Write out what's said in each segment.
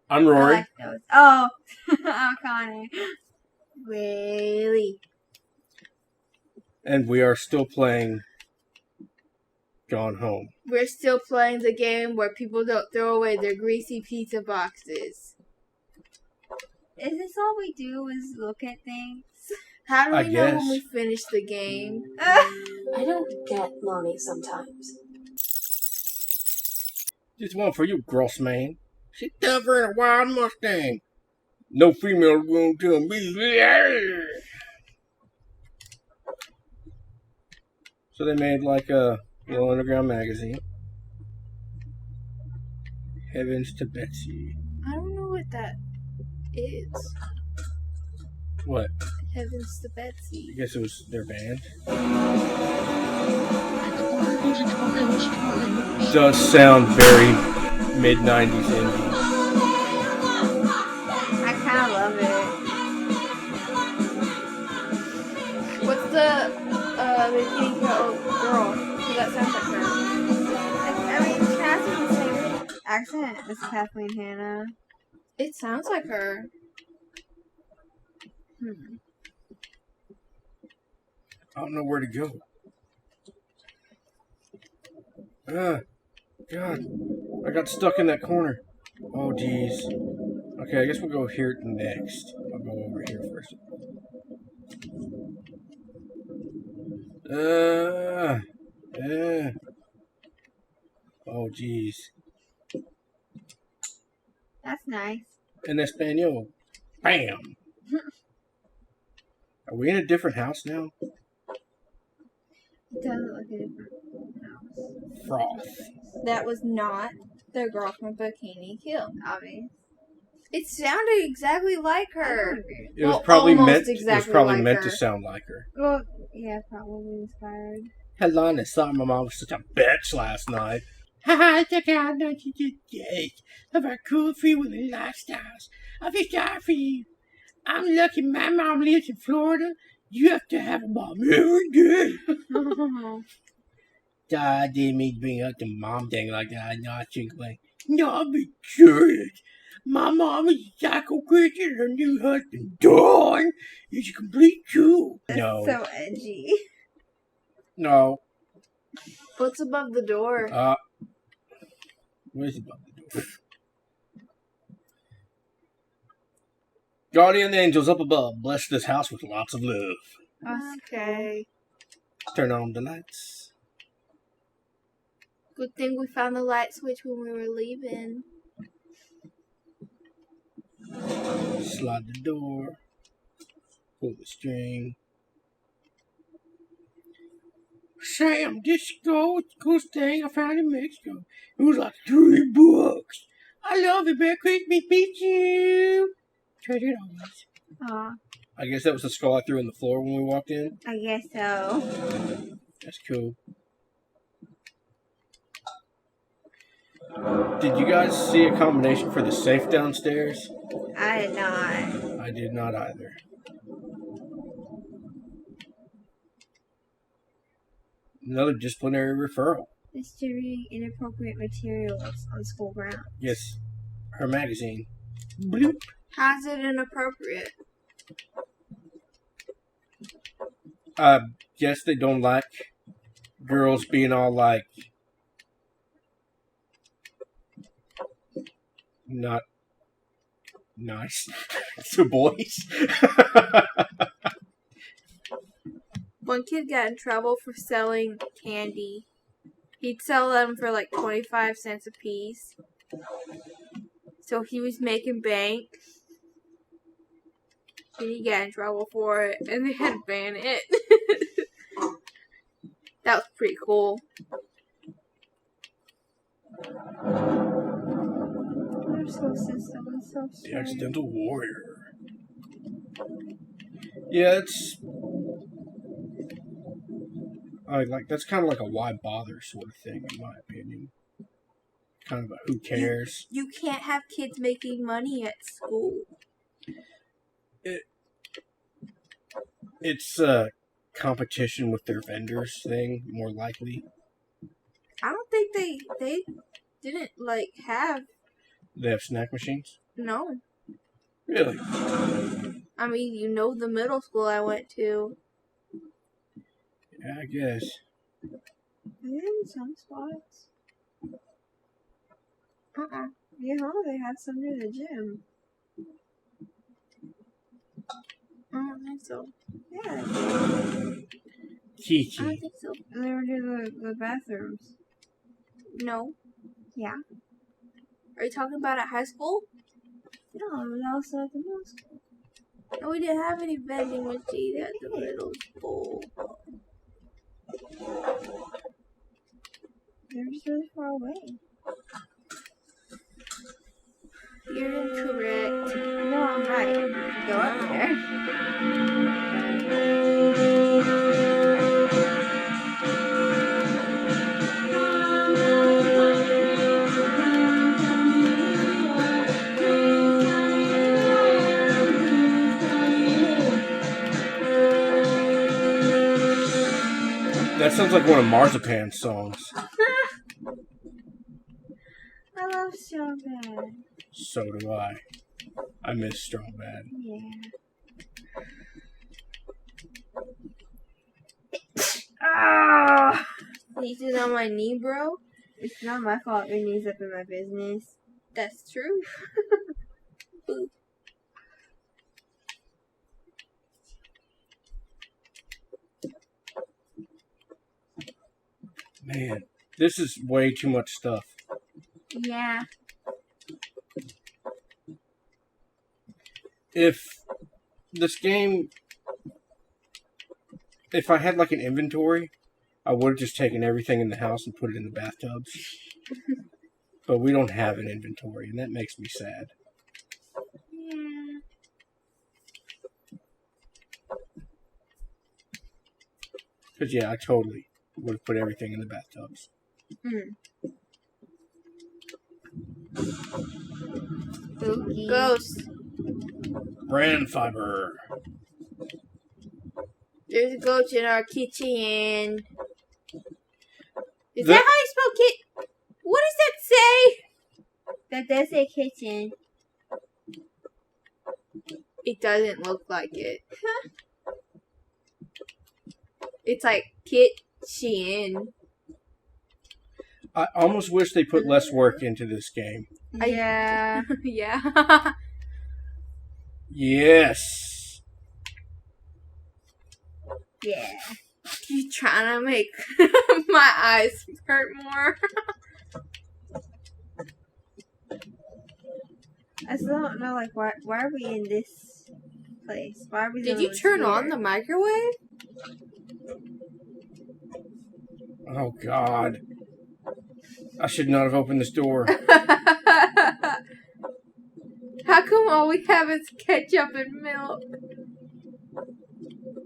I'm Rory. I like those. Oh, I'm Connie. Really? And we are still playing Gone Home. We're still playing the game where people don't throw away their greasy pizza boxes. Is this all we do is look at things? How do I we know guess. when we finish the game? I don't get mommy sometimes. Just one for you, gross man. She's tougher than a wild Mustang. No female going to me. So they made like a little underground magazine. Heavens to Betsy. I don't know what that is. What? Heavens to I Betsy. guess it was their band. Does sound very mid-90s indie. I kind of love it. What's the beginning girl? Because that sounds like her. I mean, she has the same accent as Kathleen Hanna. It sounds like her. I don't know where to go. God. I got stuck in that corner. Oh, jeez. Okay, I guess we'll go here next. I'll go over here first. Oh, jeez. That's nice. En Espanol. Bam! Are we in a different house now? It does look like a different house. Froth. That was not the girl from Bikini Kill. Obvious. It sounded exactly like her. It was Well, probably almost meant. exactly it was probably like meant her. to sound like her. Well, yeah, probably inspired. Hello, I thought my mom was such a bitch last night. Haha, check out 1958 of our cool free-wheeling lifestyles. I feel sorry for you. I'm lucky my mom lives in Florida. You have to have a mom every day. I didn't mean to bring up the mom thing like that. No, I think like, no, I'll be curious. My mom is a psycho creature and her new husband, Dawn, is a complete tool. No. So edgy. No. What's above the door? Where's above the door? Guardian angels up above, bless this house with lots of love. Okay. Turn on the lights. Good thing we found the light switch when we were leaving. Slide the door. Pull the string. Sam, this is the coolest thing I found in Mexico. It was like $3. I love it, man. Christmas pizza. Trade it always. Aw, I guess that was the skull I threw on the floor when we walked in. I guess so. That's cool. Did you guys see a combination for the safe downstairs? I did not. I did not either. Another disciplinary referral. Distributing inappropriate materials on school grounds. Yes, her magazine. Bloop. How's it inappropriate? Guess they don't like girls being all like not nice to boys. One kid got in trouble for selling candy. He'd sell them for like 25 cents a piece. So he was making bank. And he got in trouble for it. And they had to ban it. That was pretty cool. Their school system is so The strange. Accidental Warrior. Yeah, it's like that's kind of like a why bother sort of thing, in my opinion. Kind of a who cares. You can't have kids making money at school. It's a competition with their vendors thing, more likely. I don't think they didn't like have. They have snack machines? No. Really? I mean, you know the middle school I went to. Yeah, I guess. In some spots. You know, they had some near the gym. I don't think so. Yeah, I don't Kiki. think so. they were near the bathrooms. No. Yeah. Are you talking about at high school? No, it was also at the middle school. No, we didn't have any vending machines at the middle school. They were just really far away. You're incorrect. No, I'm right. Go up there. That sounds like one of Marzipan's songs. I love so bad. So do I. I miss Strong Bad. Yeah. Ah! Sneezing on my knee, bro. It's not my fault your knee's up in my business. That's true. Man, this is way too much stuff. Yeah. If this game, if I had like an inventory, I would have just taken everything in the house and put it in the bathtubs. But we don't have an inventory, and that makes me sad. Yeah. Because, yeah, I totally would have put everything in the bathtubs. Spooky. Ghost. Brand fiber. There's a ghost in our kitchen. Is The- that how you spell kit? What does that say? That does say kitchen. It doesn't look like it. It's like kitchen. I almost wish they put less work into this game. Yeah. Yeah. Yes. Yeah. You trying to make my eyes hurt more? I still don't know, like, why are we in this place? Why are we? Did you turn on the microwave? Oh, God. I should not have opened this door. How come all we have is ketchup and milk?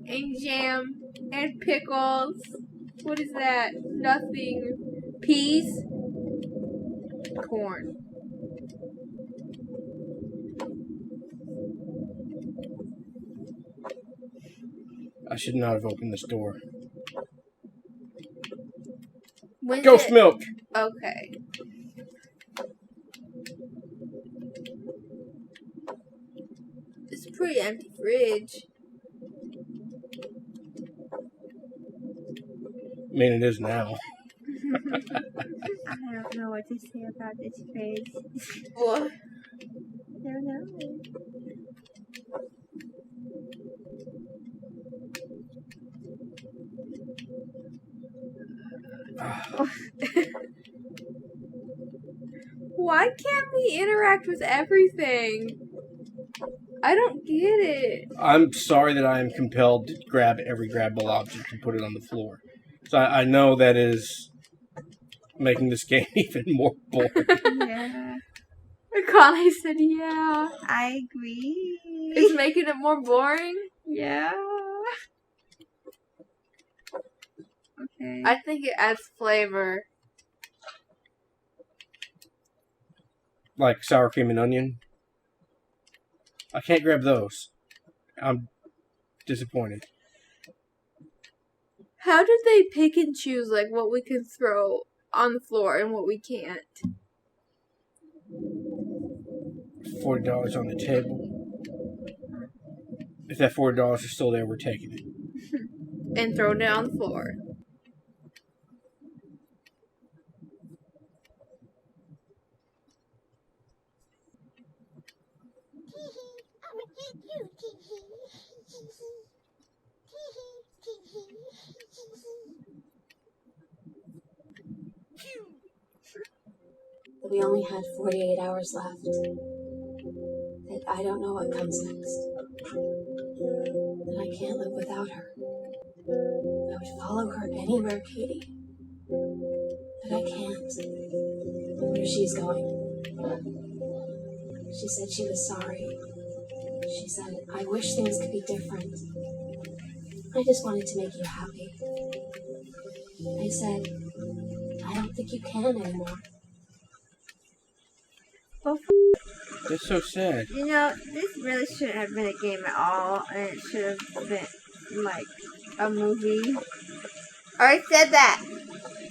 And jam and pickles. What is that? Nothing. Peas? Corn. I should not have opened this door. When's Ghost it? milk! Okay. It's a pretty empty fridge. I mean, it is now. I don't know what to say about this place. What? I don't know. Why can't we interact with everything? I don't get it. I'm sorry that I am compelled to grab every grabbable object and put it on the floor. So I know that is making this game even more boring. Yeah. Connie said, yeah. I agree. It's making it more boring? Yeah. Okay. I think it adds flavor. Like sour cream and onion. I can't grab those. I'm disappointed. How did they pick and choose like what we can throw on the floor and what we can't. $40 on the table. If that $40 is still there, we're taking it. And throwing it on the floor. We only had 48 hours left. That I don't know what comes next. That I can't live without her. I would follow her anywhere, Katie. But I can't. Where she's going. She said she was sorry. She said, I wish things could be different. I just wanted to make you happy. I said, I don't think you can anymore. Well, That's so sad. you know, this really shouldn't have been a game at all, and it should have been like a movie. I said that.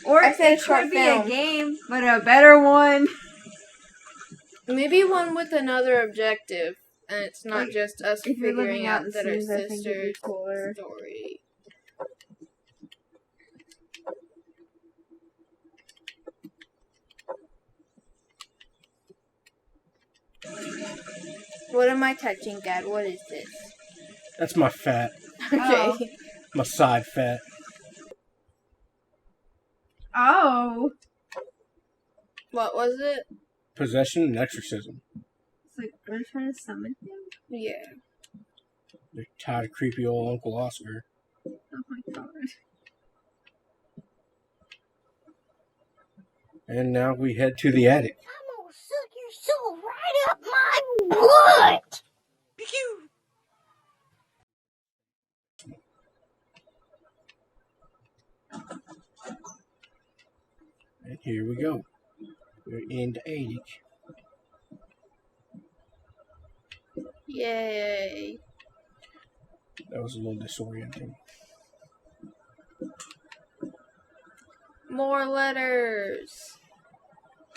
Or I said it short could be film. a game, but a better one. Maybe one with another objective, and it's not Like, just us if you're figuring living out out the that our scenes, I think it'd be sister's cooler. story. What am I touching, Dad? What is this? That's my fat. Okay. Oh. My side fat. Oh. What was it? Possession and exorcism. It's like, are they trying to summon him? Yeah. They're tired of creepy old Uncle Oscar. Oh my god. And now we head to the attic. I'm gonna suck your soul right up my butt! And here we go. We're in the attic. Yay. That was a little disorienting. More letters.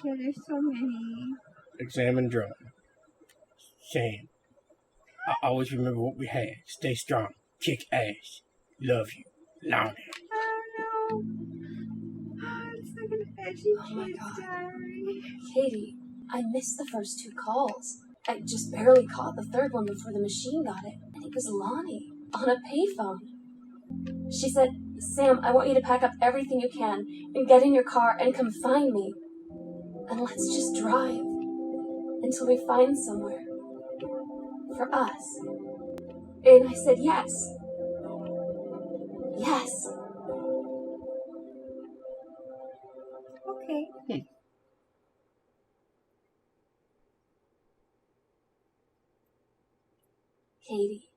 Yeah, there's so many. Examine drawing. Sam. I always remember what we had. Stay strong. Kick ass. Love you. Lonnie. Oh no. Oh, it's like an edgy Oh my kid's God. diary. Katie, I missed the first 2 calls. I just barely caught the third one before the machine got it. And it was Lonnie on a payphone. She said, Sam, I want you to pack up everything you can and get in your car and come find me. And let's just drive until we find somewhere for us. And I said, yes. Yes. Okay. Katie,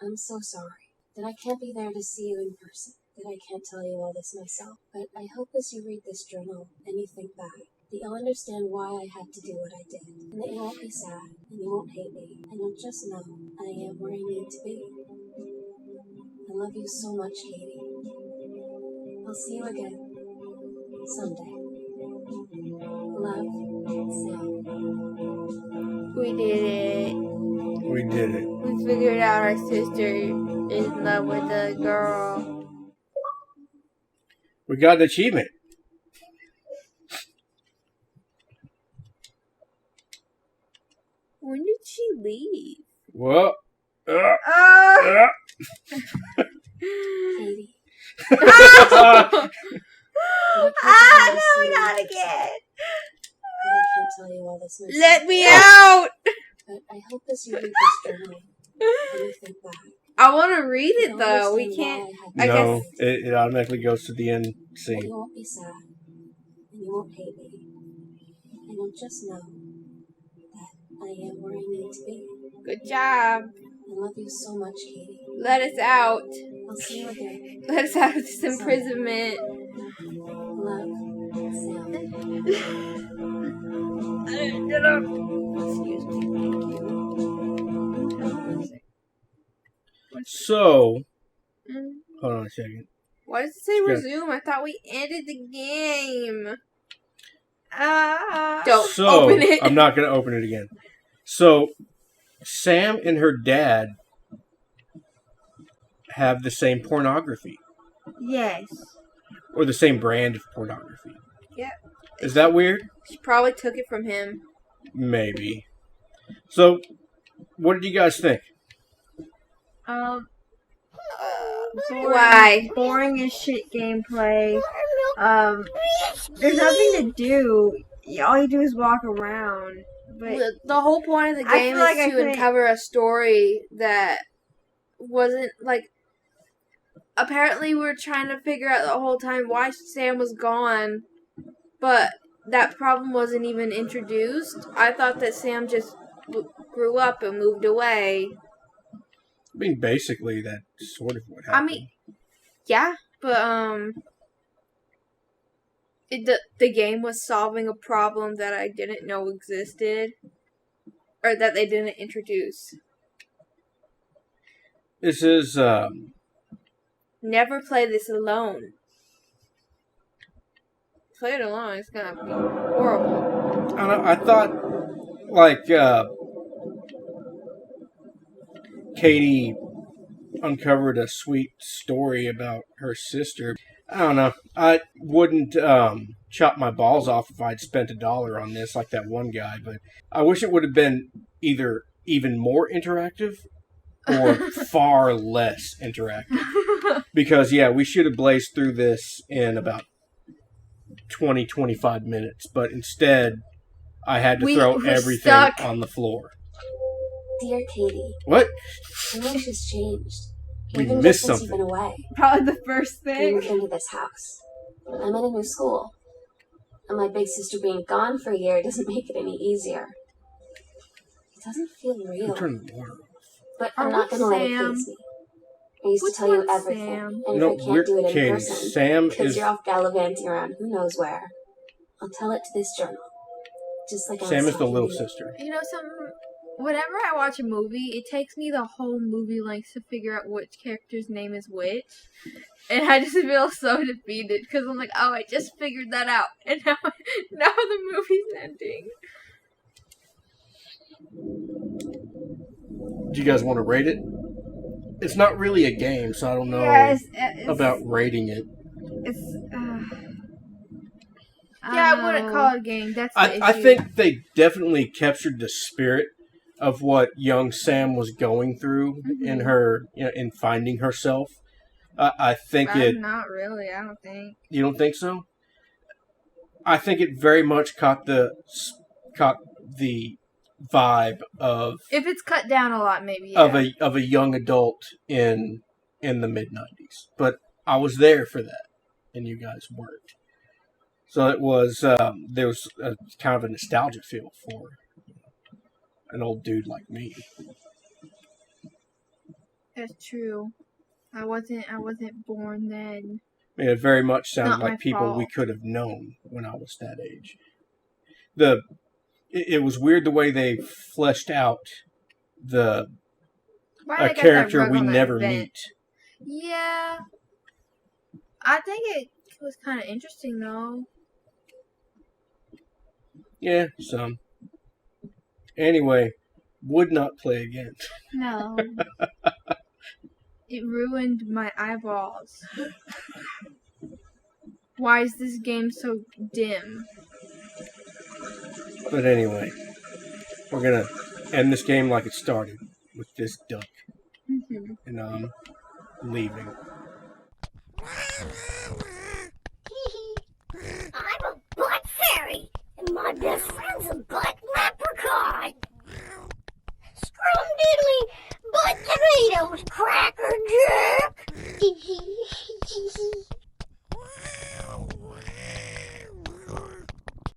I'm so sorry that I can't be there to see you in person, that I can't tell you all this myself. But I hope as you read this journal and you think back, that you'll understand why I had to do what I did, and that you won't be sad, and you won't hate me, and you'll just know I am where I need to be. I love you so much, Katie. I'll see you again someday. Love, Sam. We did it. We did it. We figured out our sister is in love with a girl. We got an achievement. When did she leave? Well, Katie. Ah, no, not again. But I can't tell you all this myself. Let me out. But I hope as you read this journal and you think back. I want to read it you'll though. We understand can't. why I had to no, guess- it automatically goes to the end And scene. you won't be sad, and you won't hate me, and you'll just know that I am where I need to be. Good job. I love you so much, Katie. Let us out. I'll see you again. Let us out of this imprisonment. Love, Sam. Excuse me. Thank you. So, Mm. hold on a second. Why does it say resume? I thought we ended the game. Don't open it. I'm not going to open it again. So, Sam and her dad have the same pornography. Yes. Or the same brand of pornography. Yeah. Is that weird? She probably took it from him. Maybe. So, what did you guys think? Why? Boring as shit gameplay. There's nothing to do. All you do is walk around. But The whole point of the game is to uncover a story that wasn't, like... Apparently we were trying to figure out the whole time why Sam was gone, but that problem wasn't even introduced. I thought that Sam just grew up and moved away. I mean, basically, that's sort of what happened. I mean, yeah, but, the game was solving a problem that I didn't know existed, or that they didn't introduce. This is, Never play this alone. Play it alone, it's gonna be horrible. I don't know, I thought, like, Katie uncovered a sweet story about her sister. I don't know. I wouldn't chop my balls off if I'd spent $1 on this like that one guy, but I wish it would have been either even more interactive or far less interactive. Because, yeah, we should have blazed through this in about 20-25 minutes, but instead I had to throw everything on the floor. Dear Katie. What? I know she's changed. We Even missed just since something. you've been away. probably the first We thing. moved into this house. I'm in a new school. And my big sister being gone for a year doesn't make it any easier. It doesn't feel real. Turn the water off. But I'm not going to let it please me. I used to tell you everything. And No, if I can't do it in Katie. person, Sam because is you're off gallivanting around who knows where, I'll tell it to this journal. Just like I Sam was is the talking little to you. sister. You know something? Whenever I watch a movie, it takes me the whole movie length to figure out which character's name is which. And I just feel so defeated because I'm like, oh, I just figured that out. And now the movie's ending. Do you guys want to rate it? It's not really a game, so I don't know about rating it. It's. Yeah, I wouldn't call it a game. That's the issue. I think they definitely captured the spirit of what young Sam was going through in her, in finding herself. I think Not really, I don't think. You don't think so? I think it very much caught the vibe of. If it's cut down a lot, maybe. Yeah. Of a young adult in the mid-90s. But I was there for that, and you guys weren't. So it was, there was a kind of a nostalgia feel for an old dude like me. That's true. I wasn't born then. I mean, it very much sounded Not my like people fault. we could have known when I was that age. It was weird the way they fleshed out a character we never meet. Yeah. I think it was kind of interesting, though. Yeah, some. Anyway, would not play again. No. It ruined my eyeballs. Why is this game so dim? But anyway, we're going to end this game like it started, with this duck. Mm-hmm. And I'm leaving. I'm a butt fairy, and my best friend's a butt leprechaun. Scrum-diddly, butt tomatoes, crackerjack.